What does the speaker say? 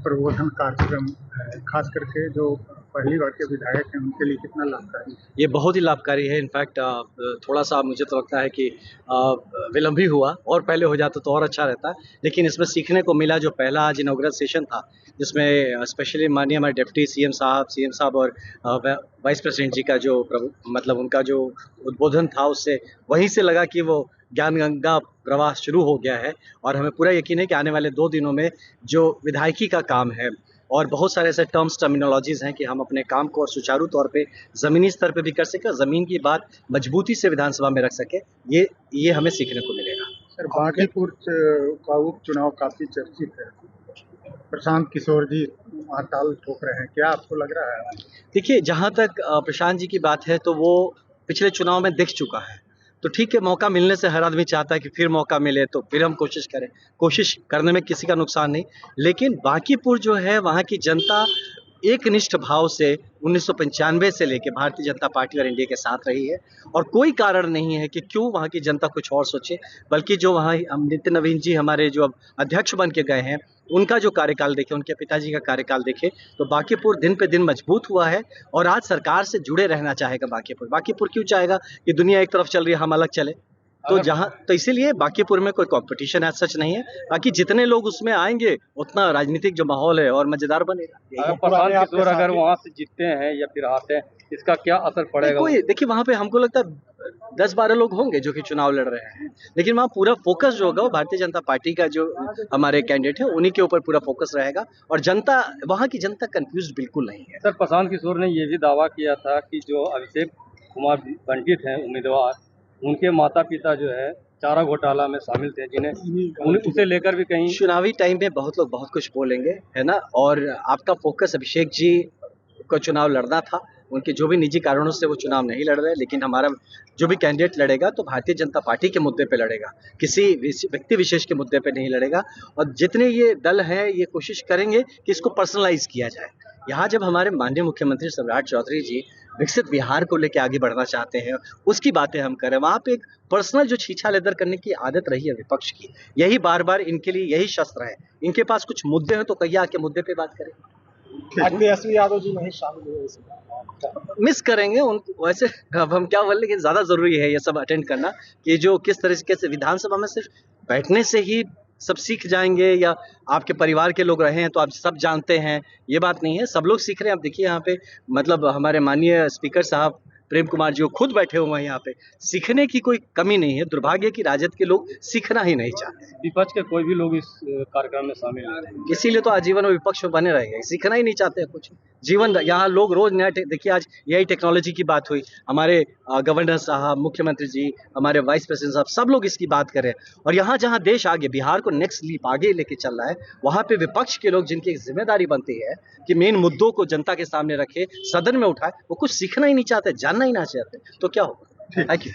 प्रबोधन कार्यक्रम है, खास करके जो पहली बार के विधायक हैं उनके लिए कितना लाभकारी है? ये बहुत ही लाभकारी है। इनफैक्ट थोड़ा-सा मुझे तो लगता है कि विलंब ही हुआ और पहले हो जाता तो और अच्छा रहता। लेकिन इसमें सीखने को मिला जो पहला आज इनॉग्रेशन सेशन था, जिसमें स्पेशली माननीय हमारे डिप्टी सीएम साहब और वाइस प्रेसिडेंट जी का जो मतलब उनका जो उद्बोधन था, उससे वहीं से लगा कि वो ज्ञान गंगा प्रवाह शुरू हो गया है। और हमें पूरा यकीन है कि आने वाले 2 दिनों में जो विधायकी का काम है और बहुत सारे ऐसे टर्मिनोलॉजीज़ हैं कि हम अपने काम को और सुचारू तौर पे ज़मीनी स्तर पे भी कर सकें, ज़मीन की बात मजबूती से विधानसभा में रख सकें, ये हमें सीखने को मिलेगा। सर, बांकीपुर का उपचुनाव काफी चर्चित है। प्रशांत किशोर जी वहाँ ताल ठोक रहे हैं, क्या आपको लग रहा है? देखिए, जहाँ तक प्रशांत जी की बात है तो वो पिछले चुनाव में दिख चुका है। तो ठीक है, मौका मिलने से हर आदमी चाहता है कि फिर मौका मिले तो फिर हम कोशिश करें। कोशिश करने में किसी का नुकसान नहीं, लेकिन बांकीपुर जो है वहाँ की जनता एकनिष्ठ भाव से 1995 से लेके भारतीय जनता पार्टी और एनडीए के साथ रही है और कोई कारण नहीं है कि क्यों वहाँ की जनता कुछ और सोचे। बल्कि जो वहाँ नित्य नवीन जी हमारे जो अब अध्यक्ष बन के गए हैं, उनका जो कार्यकाल देखें, उनके पिताजी का कार्यकाल देखें, तो बांकीपुर दिन पे दिन मजबूत हुआ है और आज सरकार से जुड़े रहना चाहेगा बांकीपुर। बांकीपुर क्यों चाहेगा कि दुनिया एक तरफ चल रही है, हम अलग चले? तो इसीलिए बांकीपुर में कोई कंपटीशन एज सच नहीं है। बाकी जितने लोग उसमें आएंगे उतना राजनीतिक जो माहौल है और मजेदार बनेगा। अगर प्रशांत किशोर अगर वहाँ से जीतते हैं या फिर हारते हैं, इसका क्या असर पड़ेगा? कोई देखिए, वहाँ पे हमको लगता है 10-12 लोग होंगे जो कि चुनाव लड़ रहे हैं, लेकिन वहाँ पूरा फोकस जो होगा वो भारतीय जनता पार्टी का जो हमारे कैंडिडेट है उन्हीं के ऊपर पूरा फोकस रहेगा और जनता, वहाँ की जनता कंफ्यूज बिल्कुल नहीं है। सर, प्रशांत किशोर ने ये भी दावा किया था कि जो अभिषेक कुमार पंडित हैं उम्मीदवार, उनके माता पिता जो है चारा घोटाला में शामिल थे, जिन्हें उसे लेकर भी कहीं चुनावी टाइम में बहुत लोग बहुत कुछ बोलेंगे, है ना। और आपका फोकस अभिषेक जी को चुनाव लड़ना था, उनके जो भी निजी कारणों से वो चुनाव नहीं लड़ रहे, लेकिन हमारा जो भी कैंडिडेट लड़ेगा तो भारतीय जनता पार्टी के मुद्दे पे लड़ेगा, किसी व्यक्ति विशेष के मुद्दे पे नहीं लड़ेगा। और जितने ये दल हैं ये कोशिश करेंगे कि इसको पर्सनलाइज किया जाए। यहाँ जब हमारे माननीय मुख्यमंत्री सम्राट चौधरी जी विकसित बिहार को लेकर आगे बढ़ना चाहते हैं, उसकी बातें हम करें, वहाँ पे एक पर्सनल जो छीछा लेदर करने की आदत रही है विपक्ष की, यही बार बार इनके लिए यही शस्त्र है। इनके पास कुछ मुद्दे हैं तो कहिए आके मुद्दे पे बात करें। तेजस्वी यादव जी नहीं शामिल हुए, मिस करेंगे उन वैसे। अब हम क्या बोले, लेकिन ज्यादा जरूरी है ये सब अटेंड करना कि जो किस तरीके से विधानसभा में सिर्फ बैठने से ही सब सीख जाएंगे या आपके परिवार के लोग रहे हैं तो आप सब जानते हैं, ये बात नहीं है। सब लोग सीख रहे हैं। आप देखिए यहाँ पे मतलब हमारे माननीय स्पीकर साहब प्रेम कुमार जी वो खुद बैठे हुए हैं यहाँ पे, सीखने की कोई कमी नहीं है। दुर्भाग्य की राजद के लोग सीखना ही नहीं चाहते, विपक्ष के कोई भी लोग इस कार्यक्रम में शामिल नहीं। इसीलिए तो आजीवन में विपक्ष में बने रहेंगे, सीखना ही नहीं चाहते कुछ। जीवन यहाँ लोग रोज नया देखिए, आज यही टेक्नोलॉजी की बात हुई, हमारे गवर्नर साहब, मुख्यमंत्री जी, हमारे वाइस प्रेसिडेंट साहब, सब लोग इसकी बात करें। और यहाँ जहाँ देश आगे, बिहार को नेक्स्ट लीप आगे लेके चल रहा है, वहाँ पे विपक्ष के लोग जिनकी एक जिम्मेदारी बनती है कि मेन मुद्दों को जनता के सामने रखे, सदन में उठाए, वो कुछ सीखना ही नहीं चाहते, जानना ही नहीं चाहते, तो क्या होगा? Thank you.